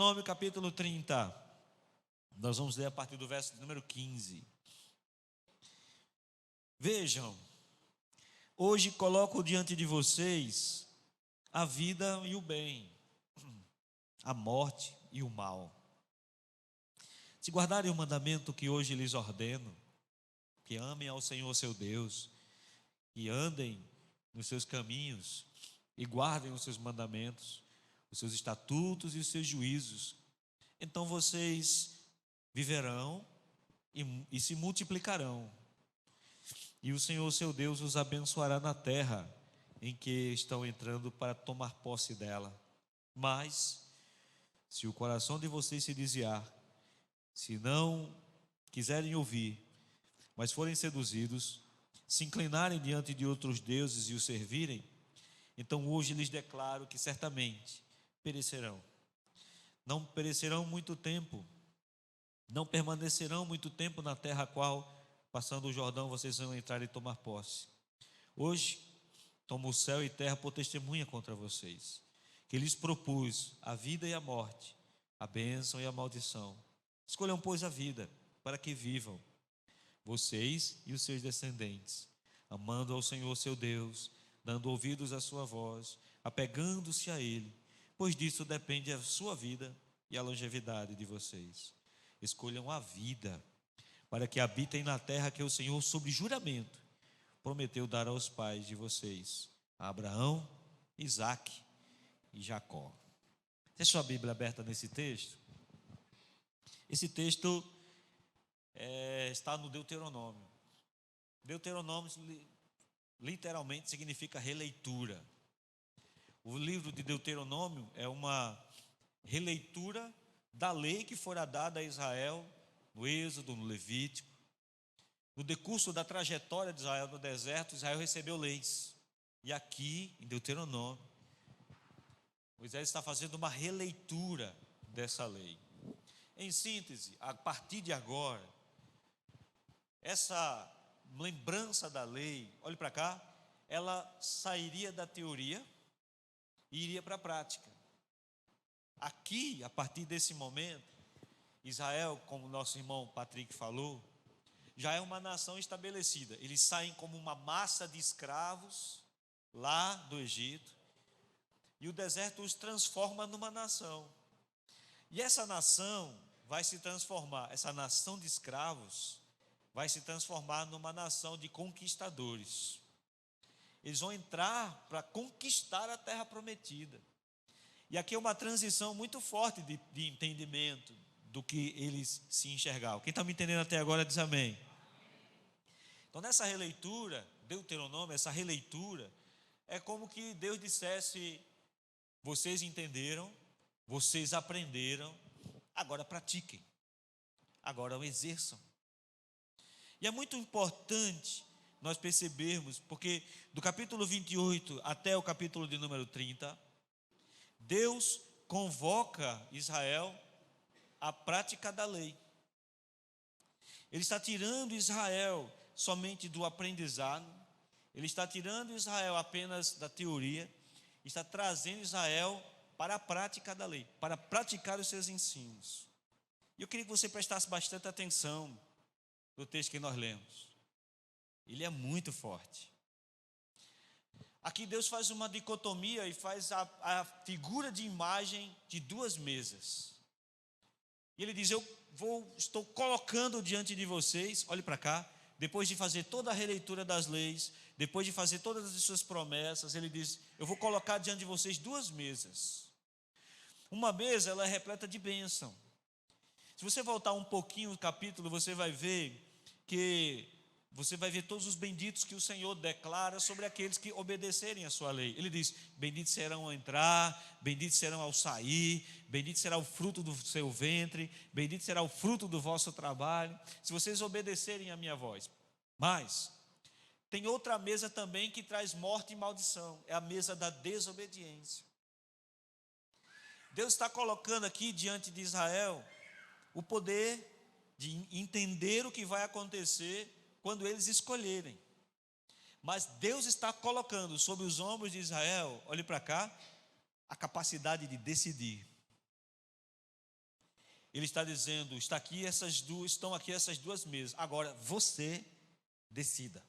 Deuteronômio capítulo 30. Nós vamos ler a partir do verso número 15. Vejam, hoje coloco diante de vocês a vida e o bem, a morte e o mal. Se guardarem o mandamento que hoje lhes ordeno, que amem ao Senhor seu Deus, que andem nos seus caminhos e guardem os seus mandamentos, os seus estatutos e os seus juízos, então vocês viverão e se multiplicarão. E o Senhor seu Deus os abençoará na terra em que estão entrando para tomar posse dela. Mas, se o coração de vocês se desviar, se não quiserem ouvir, mas forem seduzidos, se inclinarem diante de outros deuses e os servirem, então hoje lhes declaro que certamente perecerão. Não perecerão muito tempo, não permanecerão muito tempo na terra a qual, passando o Jordão, vocês vão entrar e tomar posse. Hoje, tomo o céu e terra por testemunha contra vocês, que lhes propus a vida e a morte, a bênção e a maldição. Escolham, pois, a vida, para que vivam, vocês e os seus descendentes, amando ao Senhor seu Deus, dando ouvidos à sua voz, apegando-se a Ele, pois disso depende a sua vida e a longevidade de vocês. Escolham a vida, para que habitem na terra que o Senhor, sob juramento, prometeu dar aos pais de vocês, a Abraão, Isaque e Jacó. Tem sua Bíblia aberta nesse texto? Esse texto está no Deuteronômio. Deuteronômio literalmente significa releitura. O livro de Deuteronômio é uma releitura da lei que fora dada a Israel no Êxodo, no Levítico. No decurso da trajetória de Israel no deserto, Israel recebeu leis. E aqui, em Deuteronômio, Moisés está fazendo uma releitura dessa lei. Em síntese, a partir de agora, essa lembrança da lei, olhe para cá, ela sairia da teoria e iria para a prática. Aqui, a partir desse momento, Israel, como nosso irmão Patrick falou, já é uma nação estabelecida. Eles saem como uma massa de escravos lá do Egito, e o deserto os transforma numa nação. E essa nação vai se transformar, essa nação de escravos vai se transformar numa nação de conquistadores. Eles vão entrar para conquistar a terra prometida. E aqui é uma transição muito forte de entendimento do que eles se enxergavam. Quem está me entendendo até agora diz amém. Então, nessa releitura, Deuteronômio, essa releitura, é como que Deus dissesse: vocês entenderam, vocês aprenderam, agora pratiquem, agora exerçam. E é muito importante nós percebermos, porque do capítulo 28 até o capítulo de número 30, Deus convoca Israel à prática da lei. Ele está tirando Israel somente do aprendizado, ele está tirando Israel apenas da teoria, está trazendo Israel para a prática da lei, para praticar os seus ensinos. E eu queria que você prestasse bastante atenção no texto que nós lemos. Ele é muito forte. Aqui Deus faz uma dicotomia e faz a figura de imagem de duas mesas. E ele diz: estou colocando diante de vocês, olhe para cá, depois de fazer toda a releitura das leis, depois de fazer todas as suas promessas, ele diz: eu vou colocar diante de vocês duas mesas. Uma mesa, ela é repleta de bênção. Se você voltar um pouquinho no capítulo, você vai ver todos os benditos que o Senhor declara sobre aqueles que obedecerem a sua lei. Ele diz: benditos serão ao entrar, benditos serão ao sair, bendito será o fruto do seu ventre, bendito será o fruto do vosso trabalho, se vocês obedecerem a minha voz. Mas tem outra mesa também que traz morte e maldição, é a mesa da desobediência. Deus está colocando aqui diante de Israel o poder de entender o que vai acontecer quando eles escolherem. Mas Deus está colocando sobre os ombros de Israel, olhe para cá, a capacidade de decidir. Ele está dizendo, estão aqui essas duas mesas. Agora, você decida.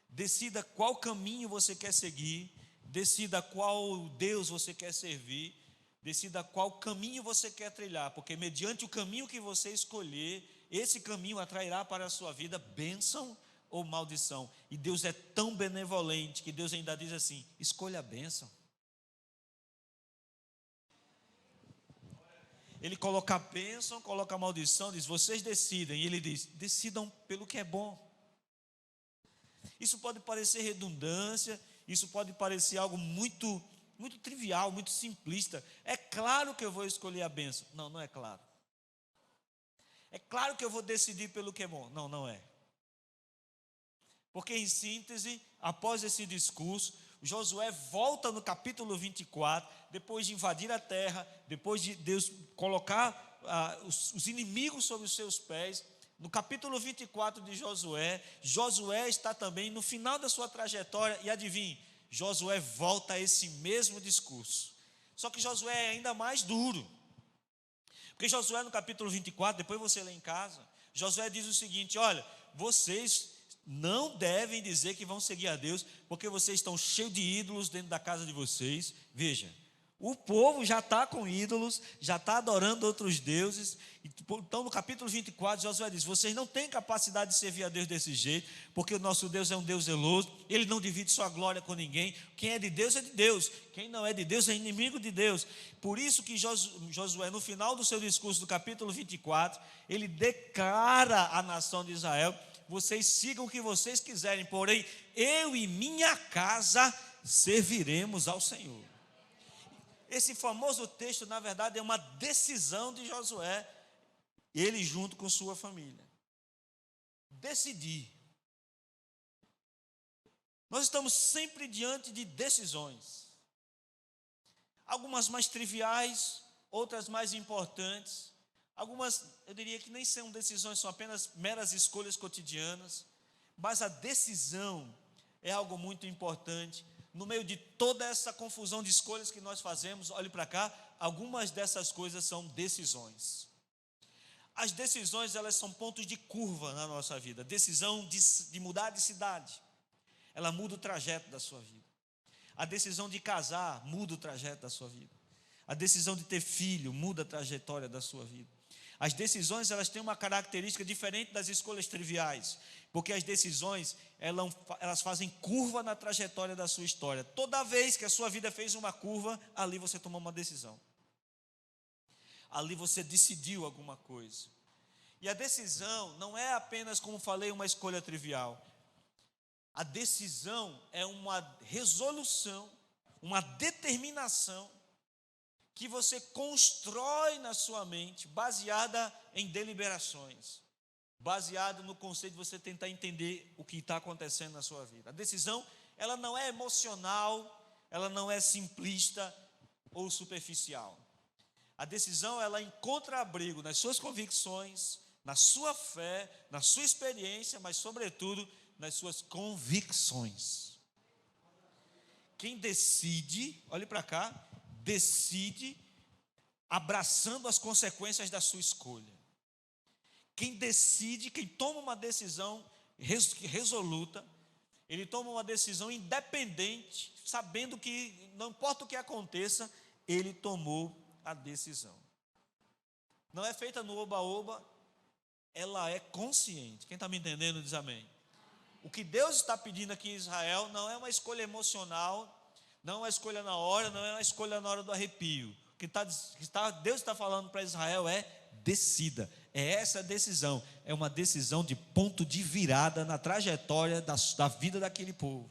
Decida qual caminho você quer seguir, decida qual Deus você quer servir, decida qual caminho você quer trilhar, porque mediante o caminho que você escolher, esse caminho atrairá para a sua vida bênção ou maldição. E Deus é tão benevolente que Deus ainda diz assim: escolha a bênção. Ele coloca a bênção, coloca a maldição, diz: vocês decidem. E ele diz: decidam pelo que é bom. Isso pode parecer redundância, isso pode parecer algo muito, muito trivial, muito simplista. É claro que eu vou escolher a bênção. Não, não é claro. É claro que eu vou decidir pelo que é bom. Não, não é. Porque, em síntese, após esse discurso, Josué volta no capítulo 24, depois de invadir a terra, depois de Deus colocar os inimigos sobre os seus pés. No capítulo 24 de Josué, Josué está também no final da sua trajetória, e adivinhe, Josué volta a esse mesmo discurso. Só que Josué é ainda mais duro. Porque Josué no capítulo 24, depois você lê em casa, Josué diz o seguinte: olha, vocês não devem dizer que vão seguir a Deus, porque vocês estão cheios de ídolos dentro da casa de vocês. Veja, o povo já está com ídolos, já está adorando outros deuses. Então no capítulo 24, Josué diz: vocês não têm capacidade de servir a Deus desse jeito, porque o nosso Deus é um Deus zeloso, Ele não divide sua glória com ninguém. Quem é de Deus é de Deus, quem não é de Deus é inimigo de Deus. Por isso que Josué, no final do seu discurso do capítulo 24, ele declara à nação de Israel: vocês sigam o que vocês quiserem, porém eu e minha casa serviremos ao Senhor. Esse famoso texto, na verdade, é uma decisão de Josué, ele junto com sua família. Decidir. Nós estamos sempre diante de decisões. Algumas mais triviais, outras mais importantes. Algumas, eu diria que nem são decisões, são apenas meras escolhas cotidianas. Mas a decisão é algo muito importante. No meio de toda essa confusão de escolhas que nós fazemos, olhe para cá, algumas dessas coisas são decisões. As decisões, elas são pontos de curva na nossa vida. Decisão de mudar de cidade, ela muda o trajeto da sua vida. A decisão de casar muda o trajeto da sua vida. A decisão de ter filho muda a trajetória da sua vida. As decisões, elas têm uma característica diferente das escolhas triviais, porque as decisões, elas fazem curva na trajetória da sua história. Toda vez que a sua vida fez uma curva, ali você tomou uma decisão. Ali você decidiu alguma coisa. E a decisão não é apenas, como falei, uma escolha trivial. A decisão é uma resolução, uma determinação que você constrói na sua mente, baseada em deliberações, baseado no conceito de você tentar entender o que está acontecendo na sua vida. A decisão, ela não é emocional, ela não é simplista ou superficial. A decisão, ela encontra abrigo nas suas convicções, na sua fé, na sua experiência, mas sobretudo nas suas convicções. Quem decide, olhe para cá, decide abraçando as consequências da sua escolha. Quem decide, quem toma uma decisão resoluta, ele toma uma decisão independente, sabendo que não importa o que aconteça, ele tomou a decisão. Não é feita no oba-oba, ela é consciente. Quem está me entendendo diz amém. O que Deus está pedindo aqui em Israel não é uma escolha emocional, não é uma escolha na hora, não é uma escolha na hora do arrepio. O que Deus está falando para Israel é: decida. É essa decisão, é uma decisão de ponto de virada na trajetória da vida daquele povo.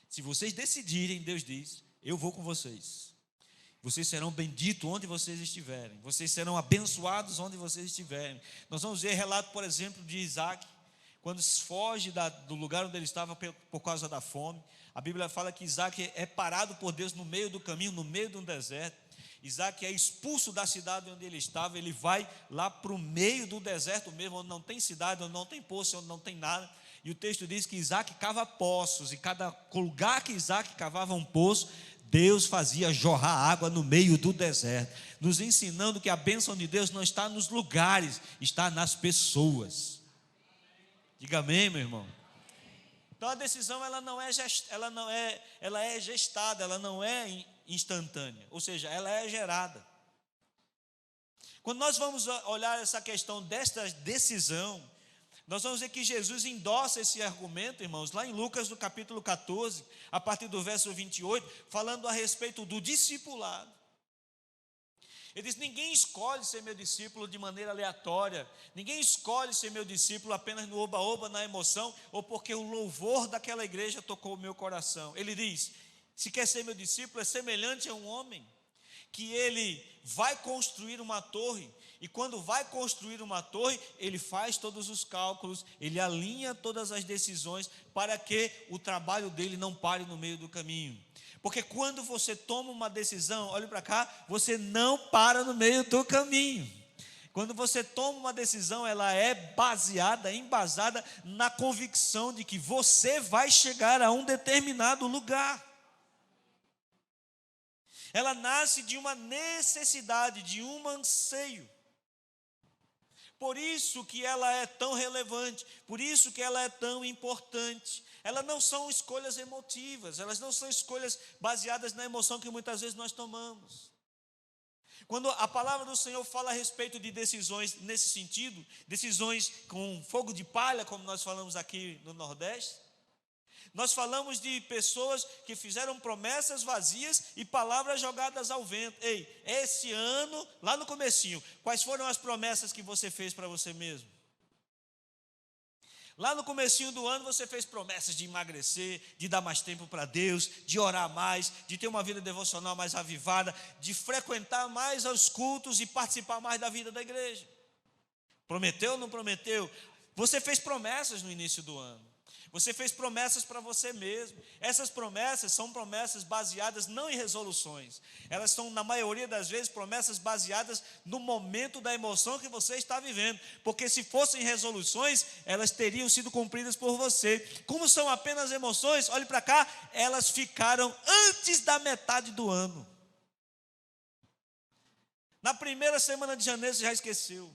Se vocês decidirem, Deus diz: eu vou com vocês. Vocês serão benditos onde vocês estiverem. Vocês serão abençoados onde vocês estiverem. Nós vamos ver relato, por exemplo, de Isaac, quando foge do lugar onde ele estava por causa da fome. A Bíblia fala que Isaac é parado por Deus no meio do caminho, no meio de um deserto. Isaac é expulso da cidade onde ele estava, ele vai lá para o meio do deserto mesmo, onde não tem cidade, onde não tem poço, onde não tem nada. E o texto diz que Isaac cava poços, e cada lugar que Isaac cavava um poço, Deus fazia jorrar água no meio do deserto, nos ensinando que a bênção de Deus não está nos lugares, está nas pessoas. Diga amém, meu irmão. Então a decisão ela é gestada, ela não é instantânea, ou seja, ela é gerada. Quando nós vamos olhar essa questão desta decisão, nós vamos ver que Jesus endossa esse argumento, irmãos, lá em Lucas, no capítulo 14, a partir do verso 28, falando a respeito do discipulado. Ele diz: ninguém escolhe ser meu discípulo de maneira aleatória, ninguém escolhe ser meu discípulo apenas no oba-oba, na emoção, ou porque o louvor daquela igreja tocou o meu coração. Ele diz: se quer ser meu discípulo, é semelhante a um homem, que ele vai construir uma torre, e quando vai construir uma torre, ele faz todos os cálculos, ele alinha todas as decisões, para que o trabalho dele não pare no meio do caminho. Porque quando você toma uma decisão, olhe para cá, você não para no meio do caminho. Quando você toma uma decisão, ela é embasada na convicção de que você vai chegar a um determinado lugar. Ela nasce de uma necessidade, de um anseio. Por isso que ela é tão relevante, por isso que ela é tão importante. Elas não são escolhas emotivas, elas não são escolhas baseadas na emoção que muitas vezes nós tomamos. Quando a palavra do Senhor fala a respeito de decisões nesse sentido, decisões com fogo de palha, como nós falamos aqui no Nordeste, nós falamos de pessoas que fizeram promessas vazias e palavras jogadas ao vento. Ei, esse ano, lá no comecinho, quais foram as promessas que você fez para você mesmo? Lá no comecinho do ano você fez promessas de emagrecer, de dar mais tempo para Deus, de orar mais, de ter uma vida devocional mais avivada, de frequentar mais os cultos e participar mais da vida da igreja. Prometeu ou não prometeu? Você fez promessas no início do ano. Você fez promessas para você mesmo. Essas promessas são promessas baseadas não em resoluções. Elas são, na maioria das vezes, promessas baseadas no momento da emoção que você está vivendo. Porque se fossem resoluções, elas teriam sido cumpridas por você. Como são apenas emoções, olhe para cá, elas ficaram antes da metade do ano. Na primeira semana de janeiro você já esqueceu.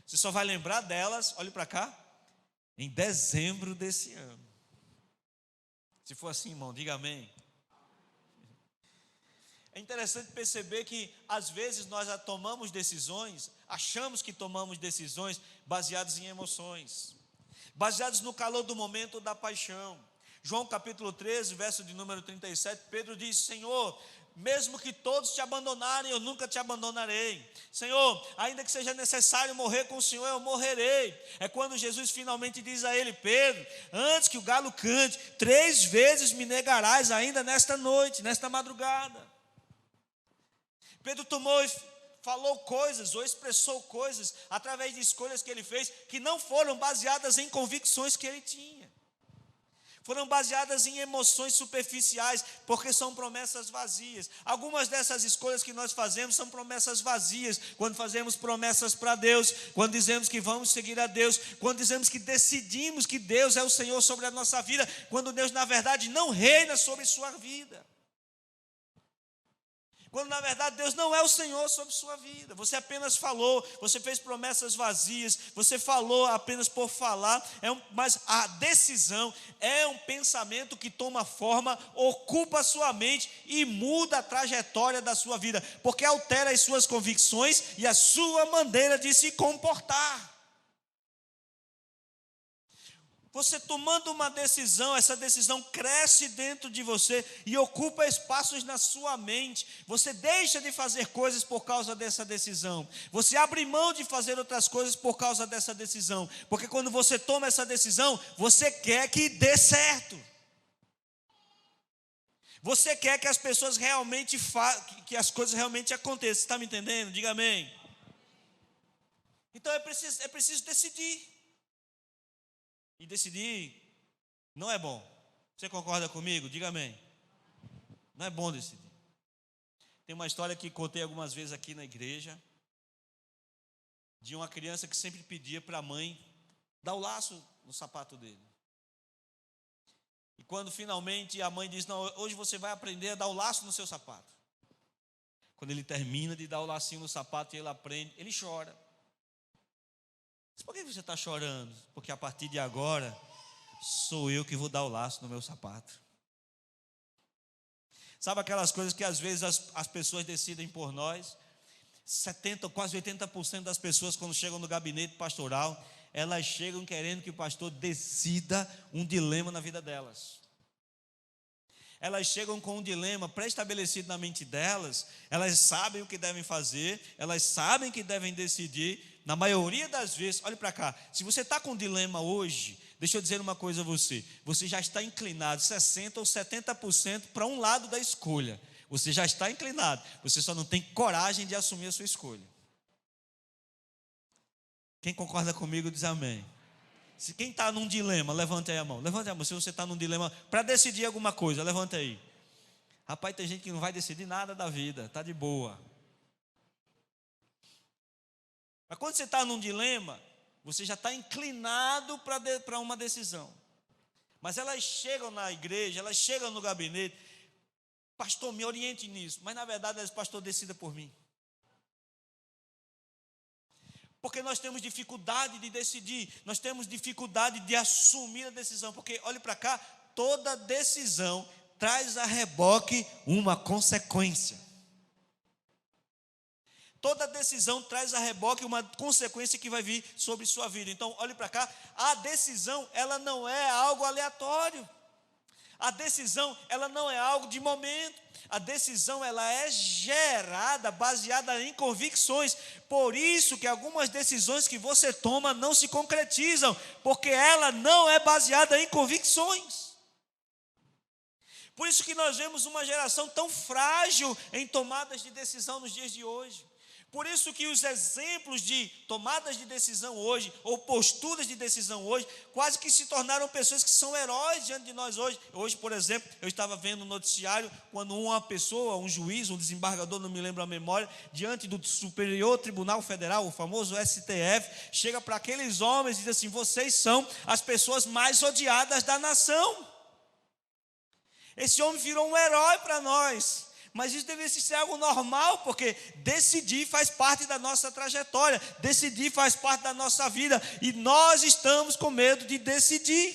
Você só vai lembrar delas, olhe para cá, em dezembro desse ano. Se for assim, irmão, diga amém. É interessante perceber que às vezes nós já tomamos decisões, achamos que tomamos decisões baseadas em emoções, baseadas no calor do momento da paixão. João capítulo 13, verso de número 37, Pedro diz: Senhor, mesmo que todos te abandonarem, eu nunca te abandonarei. Senhor, ainda que seja necessário morrer com o Senhor, eu morrerei. É quando Jesus finalmente diz a ele: Pedro, antes que o galo cante, 3 vezes me negarás ainda nesta noite, nesta madrugada. Pedro tomou e falou coisas, ou expressou coisas, através de escolhas que ele fez, que não foram baseadas em convicções que ele tinha. Foram baseadas em emoções superficiais, porque são promessas vazias. Algumas dessas escolhas que nós fazemos são promessas vazias. Quando fazemos promessas para Deus, quando dizemos que vamos seguir a Deus, quando dizemos que decidimos que Deus é o Senhor sobre a nossa vida, quando Deus na verdade não reina sobre sua vida. Quando na verdade Deus não é o Senhor sobre sua vida. Você apenas falou, você fez promessas vazias, você falou apenas por falar, mas a decisão é um pensamento que toma forma, ocupa a sua mente e muda a trajetória da sua vida, porque altera as suas convicções e a sua maneira de se comportar. Você tomando uma decisão, essa decisão cresce dentro de você e ocupa espaços na sua mente. Você deixa de fazer coisas por causa dessa decisão. Você abre mão de fazer outras coisas por causa dessa decisão. Porque quando você toma essa decisão, você quer que dê certo. Você quer que as pessoas realmente que as coisas realmente aconteçam. Você está me entendendo? Diga amém. Então é preciso decidir. E decidir não é bom. Você concorda comigo? Diga amém. Não é bom decidir. Tem uma história que contei algumas vezes aqui na igreja, de uma criança que sempre pedia para a mãe dar o laço no sapato dele. E quando finalmente a mãe diz: não, hoje você vai aprender a dar o laço no seu sapato. Quando ele termina de dar o lacinho no sapato e ele aprende, ele chora. Mas por que você está chorando? Porque a partir de agora, sou eu que vou dar o laço no meu sapato. Sabe aquelas coisas que às vezes as pessoas decidem por nós? 70%, quase 80% das pessoas, quando chegam no gabinete pastoral, elas chegam querendo que o pastor decida um dilema na vida delas. Elas chegam com um dilema pré-estabelecido na mente delas, elas sabem o que devem fazer, elas sabem que devem decidir. Na maioria das vezes, olhe para cá, se você está com um dilema hoje, deixa eu dizer uma coisa a você, você já está inclinado 60% ou 70% para um lado da escolha. Você já está inclinado, você só não tem coragem de assumir a sua escolha. Quem concorda comigo diz amém. Se quem está num dilema, levante aí a mão. Levante a mão, se você está num dilema para decidir alguma coisa, levante aí. Rapaz, tem gente que não vai decidir nada da vida, está de boa. Mas quando você está num dilema, você já está inclinado para uma decisão. Mas elas chegam na igreja, elas chegam no gabinete, pastor, me oriente nisso. Mas na verdade, pastor, decida por mim. Porque nós temos dificuldade de decidir, nós temos dificuldade de assumir a decisão. Porque, olhe para cá, toda decisão traz a reboque uma consequência. Toda decisão traz a reboque uma consequência que vai vir sobre sua vida. Então, olhe para cá, a decisão, ela não é algo aleatório. A decisão, ela não é algo de momento. A decisão, ela é gerada, baseada em convicções. Por isso que algumas decisões que você toma não se concretizam, porque ela não é baseada em convicções. Por isso que nós vemos uma geração tão frágil em tomadas de decisão nos dias de hoje. Por isso que os exemplos de tomadas de decisão hoje, ou posturas de decisão hoje, quase que se tornaram pessoas que são heróis diante de nós hoje. Hoje, por exemplo, eu estava vendo no noticiário, quando uma pessoa, um juiz, um desembargador, não me lembro a memória, diante do Superior Tribunal Federal, o famoso STF, chega para aqueles homens e diz assim: vocês são as pessoas mais odiadas da nação. Esse homem virou um herói para nós. Mas isso deveria ser algo normal, porque decidir faz parte da nossa trajetória, decidir faz parte da nossa vida, e nós estamos com medo de decidir.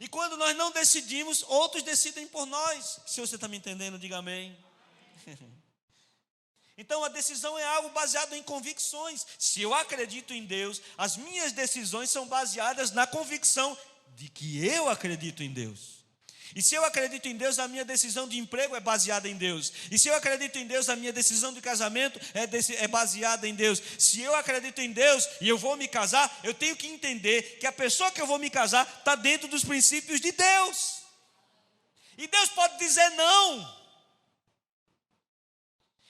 E quando nós não decidimos, outros decidem por nós. Se você está me entendendo, diga amém. Então a decisão é algo baseado em convicções. Se eu acredito em Deus, as minhas decisões são baseadas na convicção de que eu acredito em Deus. E se eu acredito em Deus, a minha decisão de emprego é baseada em Deus. E se eu acredito em Deus, a minha decisão de casamento é baseada em Deus. Se eu acredito em Deus e eu vou me casar, eu tenho que entender que a pessoa que eu vou me casar está dentro dos princípios de Deus. E Deus pode dizer não.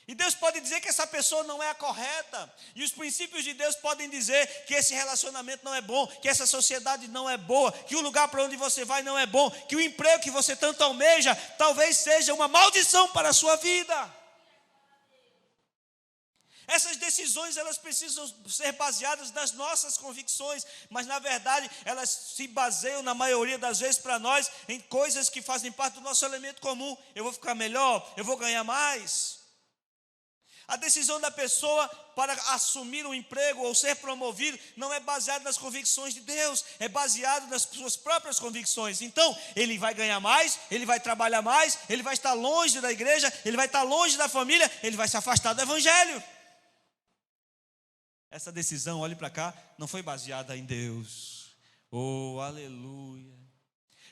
E Deus pode dizer que essa pessoa não é a correta. E os princípios de Deus podem dizer que esse relacionamento não é bom, que essa sociedade não é boa, que o lugar para onde você vai não é bom, que o emprego que você tanto almeja talvez seja uma maldição para a sua vida. Essas decisões, elas precisam ser baseadas nas nossas convicções, mas na verdade elas se baseiam na maioria das vezes para nós em coisas que fazem parte do nosso elemento comum. Eu vou ficar melhor, eu vou ganhar mais. A decisão da pessoa para assumir um emprego ou ser promovido não é baseada nas convicções de Deus, é baseado nas suas próprias convicções. Então, ele vai ganhar mais, ele vai trabalhar mais, ele vai estar longe da igreja, ele vai estar longe da família, ele vai se afastar do evangelho. Essa decisão, olhe para cá, não foi baseada em Deus. Oh, aleluia.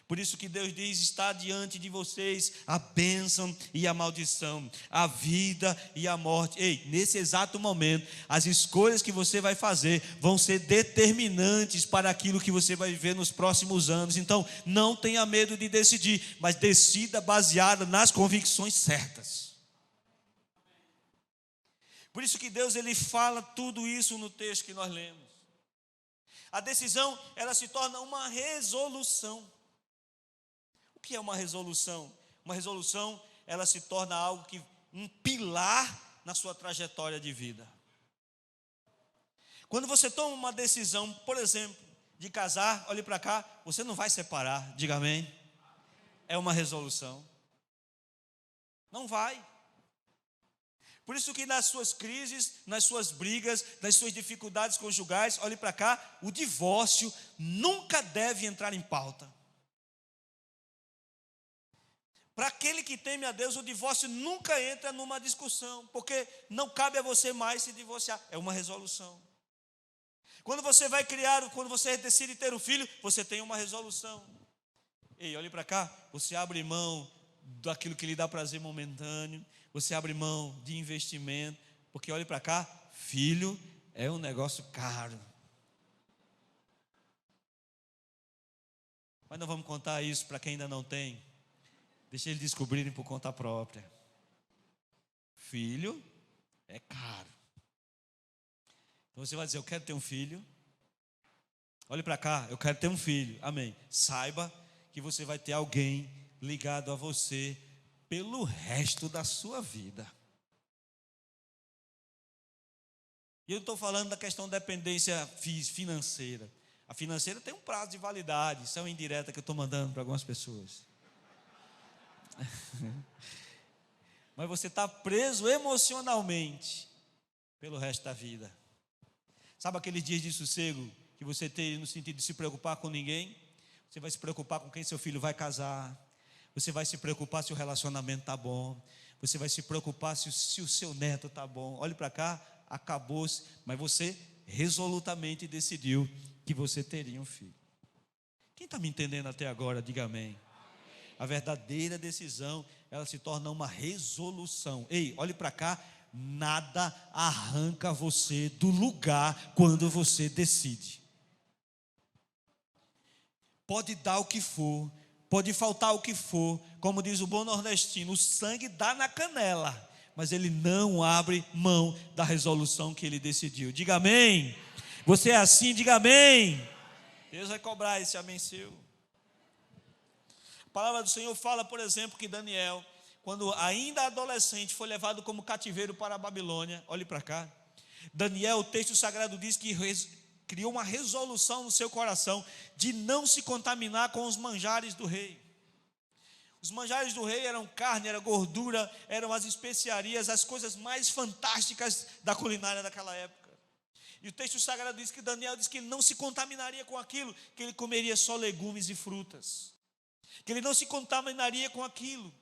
Por isso que Deus diz: está diante de vocês a bênção e a maldição, a vida e a morte. Ei, nesse exato momento, as escolhas que você vai fazer vão ser determinantes para aquilo que você vai viver nos próximos anos. Então, não tenha medo de decidir, mas decida baseado nas convicções certas. Por isso que Deus, ele fala tudo isso no texto que nós lemos. A decisão, ela se torna uma resolução. O que é uma resolução? Uma resolução, ela se torna algo que, um pilar na sua trajetória de vida. Quando você toma uma decisão, por exemplo, de casar, olhe para cá, você não vai separar, diga amém. É uma resolução. Não vai. Por isso que nas suas crises, nas suas brigas, nas suas dificuldades conjugais, olhe para cá, o divórcio nunca deve entrar em pauta. Para aquele que teme a Deus, o divórcio nunca entra numa discussão, porque não cabe a você mais se divorciar, é uma resolução. Quando você vai criar, quando você decide ter um filho, você tem uma resolução. Ei, olhe para cá, você abre mão daquilo que lhe dá prazer momentâneo, você abre mão de investimento, porque olhe para cá, filho é um negócio caro. Mas não vamos contar isso para quem ainda não tem. Deixa eles descobrirem por conta própria. Filho é caro. Então você vai dizer, eu quero ter um filho. Olhe para cá, eu quero ter um filho. Amém. Saiba que você vai ter alguém ligado a você pelo resto da sua vida. E eu não estou falando da questão da dependência financeira. A financeira tem um prazo de validade. Isso é uma indireta que eu estou mandando para algumas pessoas. Mas você está preso emocionalmente pelo resto da vida. Sabe aqueles dias de sossego que você tem no sentido de se preocupar com ninguém? Você vai se preocupar com quem seu filho vai casar. Você vai se preocupar se o relacionamento está bom. Você vai se preocupar se o seu neto está bom. Olhe para cá, acabou-se. Mas você resolutamente decidiu que você teria um filho. Quem está me entendendo até agora, diga amém. A verdadeira decisão, ela se torna uma resolução. Ei, olhe para cá, nada arranca você do lugar quando você decide. Pode dar o que for, pode faltar o que for, como diz o bom nordestino, o sangue dá na canela, mas ele não abre mão da resolução que ele decidiu. Diga amém. Você é assim, diga amém. Deus vai cobrar esse amém seu. A palavra do Senhor fala, por exemplo, que Daniel, quando ainda adolescente, foi levado como cativeiro para a Babilônia. Olhe para cá. Daniel, o texto sagrado diz que criou uma resolução no seu coração de não se contaminar com os manjares do rei. Os manjares do rei eram carne, era gordura, eram as especiarias, as coisas mais fantásticas da culinária daquela época. E o texto sagrado diz que Daniel diz que ele não se contaminaria com aquilo, que ele comeria só legumes e frutas. Que ele não se contaminaria com aquilo.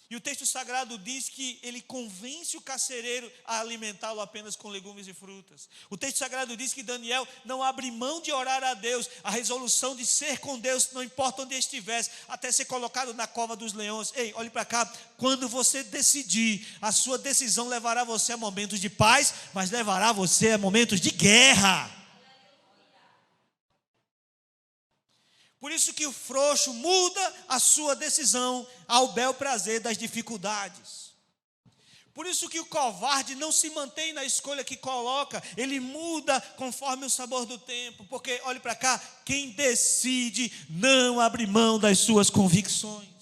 E o texto sagrado diz que ele convence o carcereiro a alimentá-lo apenas com legumes e frutas. O texto sagrado diz que Daniel não abre mão de orar a Deus, a resolução de ser com Deus, não importa onde estivesse, até ser colocado na cova dos leões. Ei, olhe para cá, quando você decidir, a sua decisão levará você a momentos de paz, mas levará você a momentos de guerra. Por isso que o frouxo muda a sua decisão ao bel prazer das dificuldades. Por isso que o covarde não se mantém na escolha que coloca, ele muda conforme o sabor do tempo. Porque, olhe para cá, quem decide não abre mão das suas convicções.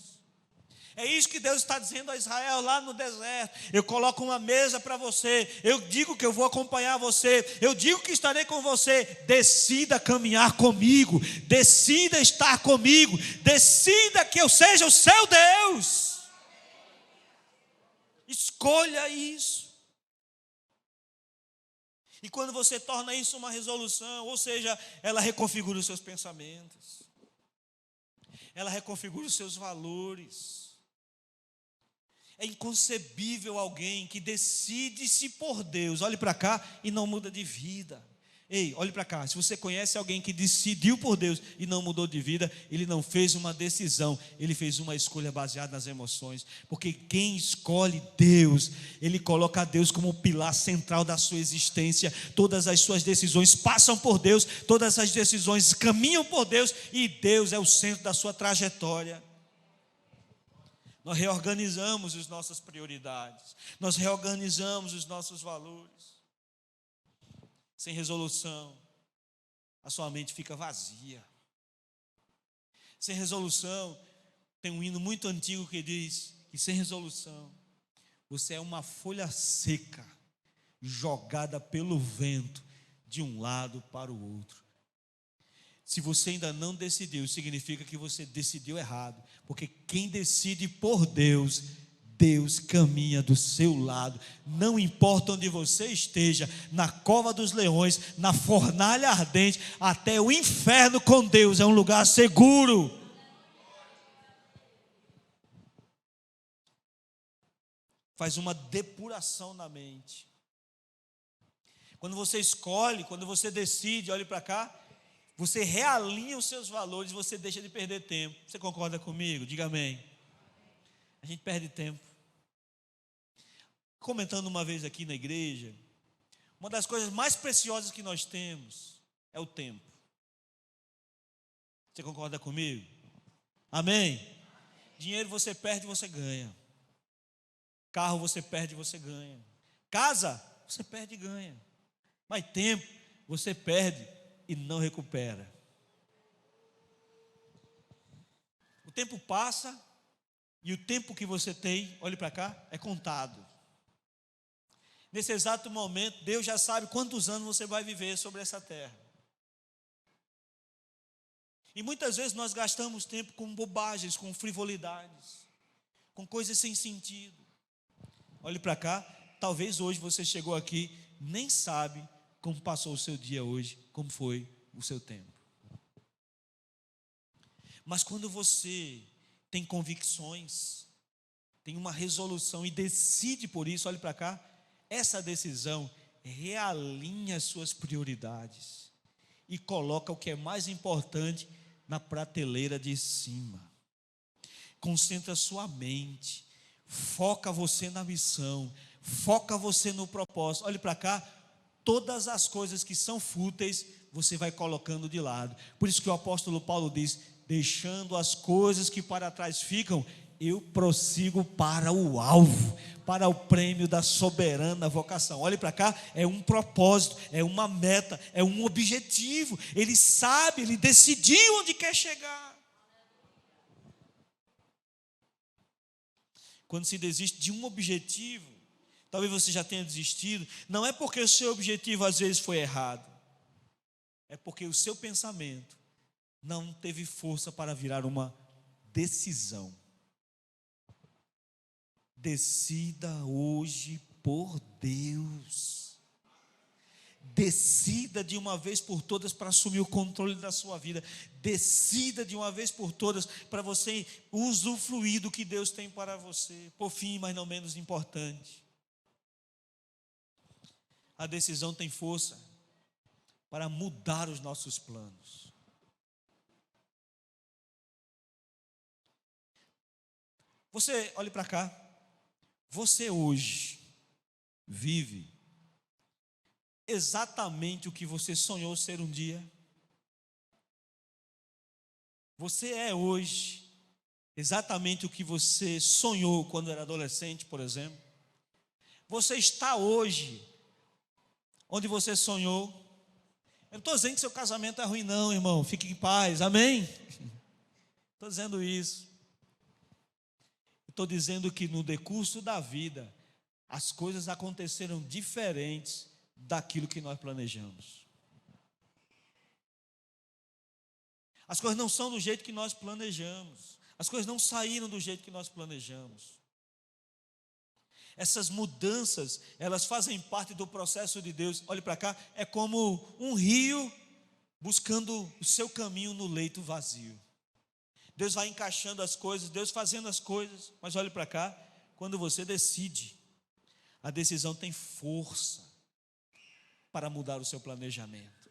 É isso que Deus está dizendo a Israel lá no deserto. Eu coloco uma mesa para você, eu digo que eu vou acompanhar você, eu digo que estarei com você. Decida caminhar comigo, decida estar comigo, decida que eu seja o seu Deus. Escolha isso. E quando você torna isso uma resolução, ou seja, ela reconfigura os seus pensamentos, ela reconfigura os seus valores. É inconcebível alguém que decide-se por Deus, olhe para cá, e não muda de vida. Ei, olhe para cá, se você conhece alguém que decidiu por Deus e não mudou de vida, ele não fez uma decisão, ele fez uma escolha baseada nas emoções. Porque quem escolhe Deus, ele coloca a Deus como o pilar central da sua existência. Todas as suas decisões passam por Deus, todas as decisões caminham por Deus, e Deus é o centro da sua trajetória. Nós reorganizamos as nossas prioridades, nós reorganizamos os nossos valores. Sem resolução, a sua mente fica vazia. Sem resolução, tem um hino muito antigo que diz que sem resolução, você é uma folha seca, jogada pelo vento de um lado para o outro. Se você ainda não decidiu, significa que você decidiu errado, porque quem decide por Deus, Deus caminha do seu lado. Não importa onde você esteja, na cova dos leões, na fornalha ardente, até o inferno com Deus é um lugar seguro. Faz uma depuração na mente. Quando você escolhe, quando você decide, olhe para cá, você realinha os seus valores, você deixa de perder tempo. Você concorda comigo? Diga amém. A gente perde tempo. Comentando uma vez aqui na igreja, uma das coisas mais preciosas que nós temos é o tempo. Você concorda comigo? Amém? Dinheiro você perde, você ganha. Carro você perde, você ganha. Casa, você perde e ganha. Mas tempo, você perde e não recupera. O tempo passa e o tempo que você tem, olhe para cá, é contado. Nesse exato momento, Deus já sabe quantos anos você vai viver sobre essa terra. E muitas vezes nós gastamos tempo com bobagens, com frivolidades, com coisas sem sentido. Olhe para cá, talvez hoje você chegou aqui, nem sabe como passou o seu dia hoje, como foi o seu tempo. Mas quando você tem convicções, tem uma resolução e decide por isso, olhe para cá, essa decisão realinha as suas prioridades e coloca o que é mais importante na prateleira de cima. Concentra sua mente, foca você na missão, foca você no propósito. Olhe para cá, todas as coisas que são fúteis, você vai colocando de lado. Por isso que o apóstolo Paulo diz, deixando as coisas que para trás ficam, eu prossigo para o alvo, para o prêmio da soberana vocação. Olhe para cá, é um propósito, é uma meta, é um objetivo. Ele sabe, ele decidiu onde quer chegar. Quando se desiste de um objetivo, talvez você já tenha desistido, não é porque o seu objetivo às vezes foi errado, é porque o seu pensamento não teve força para virar uma decisão. Decida hoje por Deus. Decida de uma vez por todas para assumir o controle da sua vida. Decida de uma vez por todas para você usufruir do que Deus tem para você. Por fim, mas não menos importante, a decisão tem força para mudar os nossos planos. Você, olhe para cá, você hoje vive exatamente o que você sonhou ser um dia? Você é hoje exatamente o que você sonhou quando era adolescente, por exemplo? Você está hoje onde você sonhou? Eu não estou dizendo que seu casamento é ruim não, irmão, fique em paz, amém? Estou dizendo isso. Estou dizendo que no decurso da vida, as coisas aconteceram diferentes daquilo que nós planejamos. As coisas não são do jeito que nós planejamos. As coisas não saíram do jeito que nós planejamos. Essas mudanças, elas fazem parte do processo de Deus. Olhe para cá, é como um rio buscando o seu caminho no leito vazio. Deus vai encaixando as coisas, Deus fazendo as coisas, mas olhe para cá, quando você decide, a decisão tem força para mudar o seu planejamento.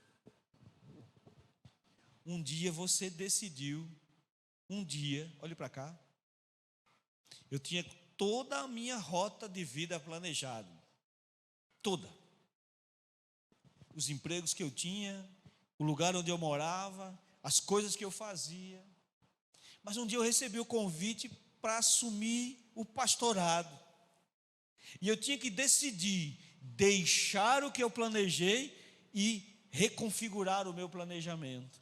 Um dia você decidiu, olhe para cá, eu tinha toda a minha rota de vida planejada, toda. Os empregos que eu tinha, o lugar onde eu morava, as coisas que eu fazia. Mas um dia eu recebi o convite para assumir o pastorado. E eu tinha que decidir deixar o que eu planejei e reconfigurar o meu planejamento.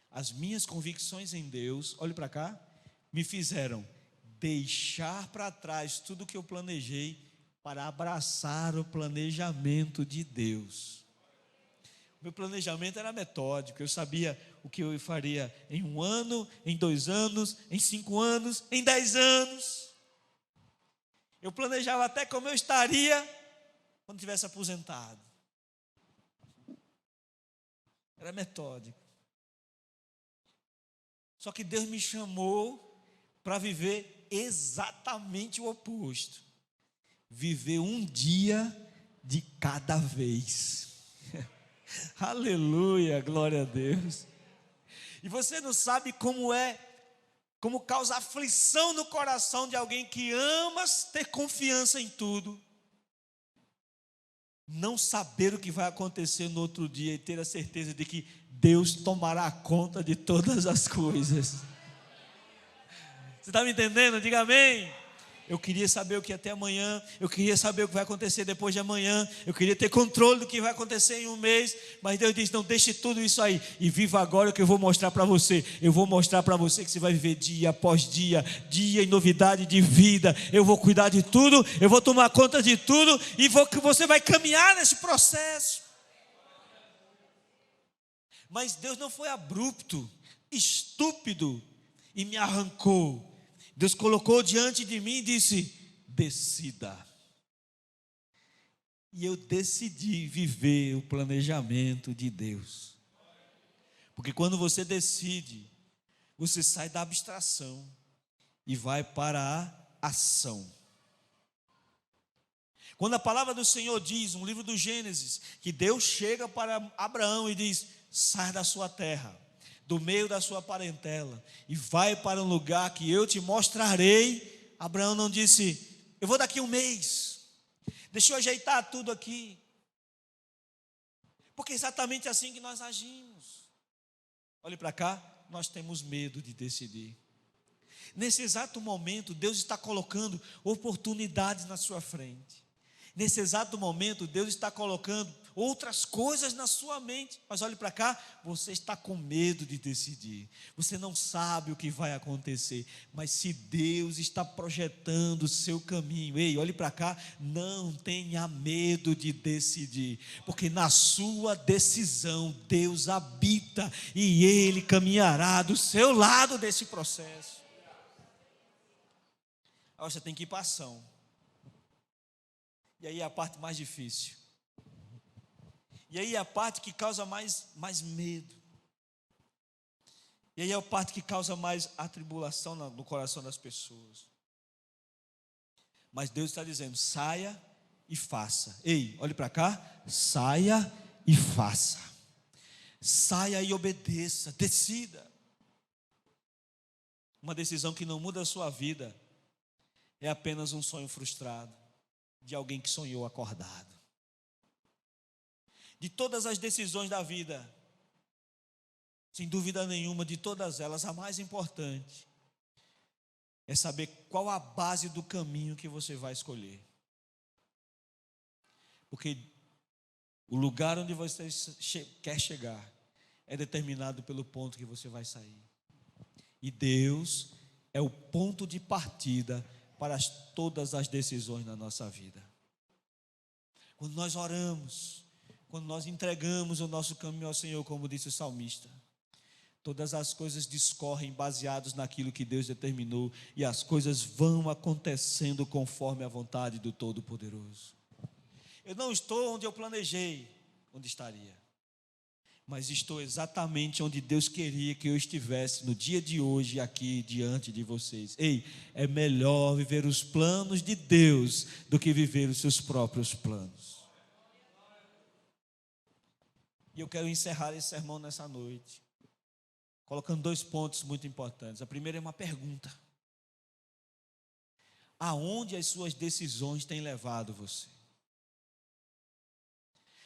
As minhas convicções em Deus, olhe para cá, me fizeram deixar para trás tudo o que eu planejei para abraçar o planejamento de Deus. Meu planejamento era metódico. Eu sabia o que eu faria em 1 ano, em 2 anos, em 5 anos, em 10 anos. Eu planejava até como eu estaria quando tivesse aposentado. Era metódico. Só que Deus me chamou para viver exatamente o oposto. Viver um dia de cada vez. Aleluia, glória a Deus. E você não sabe como causa aflição no coração de alguém que ama ter confiança em tudo, não saber o que vai acontecer no outro dia e ter a certeza de que Deus tomará conta de todas as coisas. Você está me entendendo? Diga amém. Eu queria saber o que é até amanhã, eu queria saber o que vai acontecer depois de amanhã, eu queria ter controle do que vai acontecer em um mês, mas Deus diz, não, deixe tudo isso aí, e viva agora o que eu vou mostrar para você. Eu vou mostrar para você que você vai viver dia após dia, dia em novidade de vida. Eu vou cuidar de tudo, eu vou tomar conta de tudo, e você vai caminhar nesse processo. Mas Deus não foi abrupto, estúpido, e me arrancou. Deus colocou diante de mim e disse, decida. E eu decidi viver o planejamento de Deus. Porque quando você decide, você sai da abstração e vai para a ação. Quando a palavra do Senhor diz, no livro do Gênesis, que Deus chega para Abraão e diz, sai da sua terra, do meio da sua parentela, e vai para um lugar que eu te mostrarei. Abraão não disse, eu vou daqui 1 mês, deixa eu ajeitar tudo aqui, porque é exatamente assim que nós agimos. Olhe para cá, nós temos medo de decidir. Nesse exato momento, Deus está colocando oportunidades na sua frente. Nesse exato momento, Deus está colocando outras coisas na sua mente, mas olhe para cá, você está com medo de decidir, você não sabe o que vai acontecer, mas se Deus está projetando o seu caminho, ei, olhe para cá, não tenha medo de decidir, porque na sua decisão Deus habita, e Ele caminhará do seu lado desse processo. Agora você tem que ir para a ação, e aí é a parte mais difícil. E aí é a parte que causa mais medo. E aí é a parte que causa mais atribulação no coração das pessoas. Mas Deus está dizendo, saia e faça. Ei, olhe para cá, saia e faça. Saia e obedeça, decida. Uma decisão que não muda a sua vida é apenas um sonho frustrado de alguém que sonhou acordado. De todas as decisões da vida, sem dúvida nenhuma, de todas elas, a mais importante é saber qual a base do caminho que você vai escolher. Porque o lugar onde você quer chegar é determinado pelo ponto que você vai sair. E Deus é o ponto de partida para todas as decisões na nossa vida. Quando nós oramos, quando nós entregamos o nosso caminho ao Senhor, como disse o salmista, todas as coisas discorrem baseados naquilo que Deus determinou, e as coisas vão acontecendo conforme a vontade do Todo-Poderoso. Eu não estou onde eu planejei onde estaria, mas estou exatamente onde Deus queria que eu estivesse no dia de hoje, aqui diante de vocês. Ei, é melhor viver os planos de Deus do que viver os seus próprios planos. E eu quero encerrar esse sermão nessa noite, colocando 2 pontos muito importantes. A primeira é uma pergunta: aonde as suas decisões têm levado você?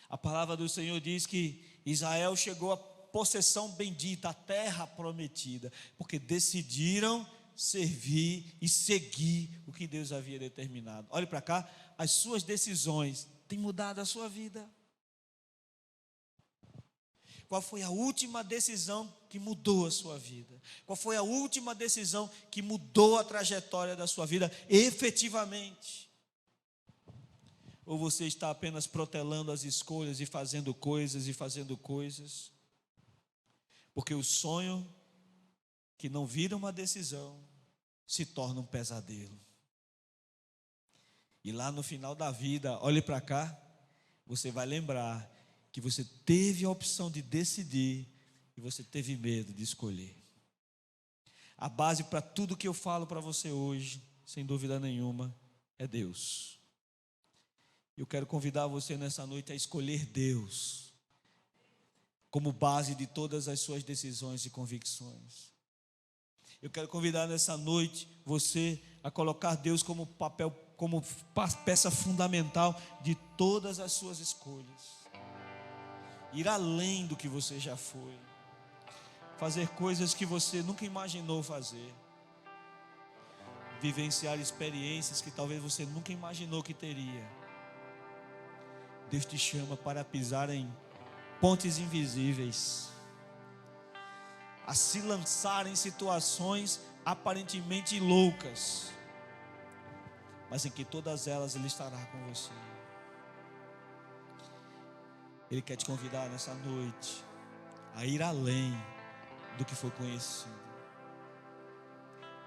A palavra do Senhor diz que Israel chegou à possessão bendita, a terra prometida, porque decidiram servir e seguir o que Deus havia determinado. Olhe para cá, as suas decisões têm mudado a sua vida. Qual foi a última decisão que mudou a sua vida? Qual foi a última decisão que mudou a trajetória da sua vida efetivamente? Ou você está apenas protelando as escolhas e fazendo coisas e fazendo coisas? Porque o sonho que não vira uma decisão se torna um pesadelo. E lá no final da vida, olhe para cá, você vai lembrar que você teve a opção de decidir e você teve medo de escolher. A base para tudo que eu falo para você hoje, sem dúvida nenhuma, é Deus. Eu quero convidar você nessa noite a escolher Deus como base de todas as suas decisões e convicções. Eu quero convidar nessa noite você a colocar Deus como peça fundamental de todas as suas escolhas. Ir além do que você já foi. Fazer coisas que você nunca imaginou fazer. Vivenciar experiências que talvez você nunca imaginou que teria. Deus te chama para pisar em pontes invisíveis, a se lançar em situações aparentemente loucas, mas em que todas elas Ele estará com você. Ele quer te convidar nessa noite a ir além do que foi conhecido.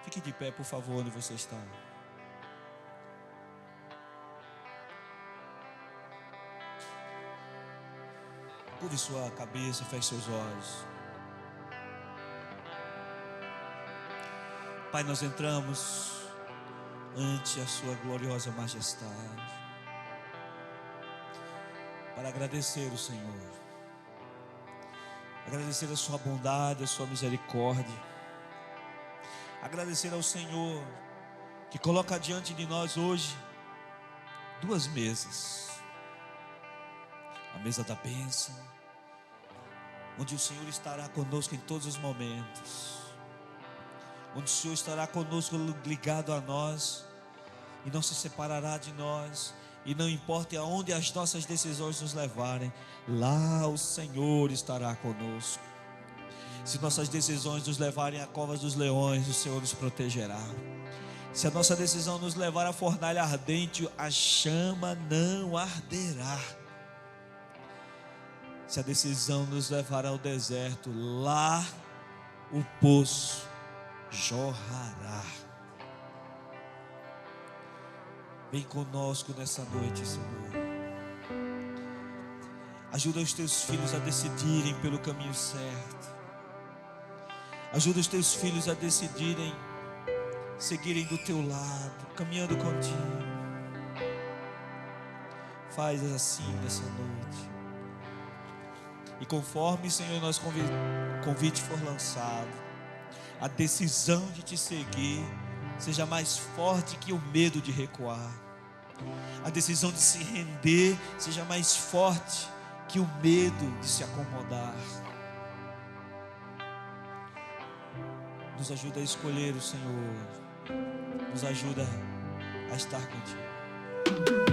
Fique de pé, por favor, onde você está. Curve sua cabeça, feche seus olhos. Pai, nós entramos ante a sua gloriosa majestade para agradecer o Senhor, agradecer a sua bondade, a sua misericórdia, agradecer ao Senhor que coloca diante de nós hoje duas mesas. A mesa da bênção, onde o Senhor estará conosco em todos os momentos, onde o Senhor estará conosco ligado a nós e não se separará de nós, e não importa aonde as nossas decisões nos levarem, lá o Senhor estará conosco. Se nossas decisões nos levarem a covas dos leões, o Senhor nos protegerá. Se a nossa decisão nos levar à fornalha ardente, a chama não arderá. Se a decisão nos levar ao deserto, lá o poço jorrará. Vem conosco nessa noite, Senhor. Ajuda os teus filhos a decidirem pelo caminho certo. Ajuda os teus filhos a decidirem seguirem do teu lado, caminhando contigo. Faz assim nessa noite. E conforme, Senhor, nosso convite for lançado, a decisão de te seguir seja mais forte que o medo de recuar. A decisão de se render seja mais forte que o medo de se acomodar. Nos ajuda a escolher o Senhor. Nos ajuda a estar contigo.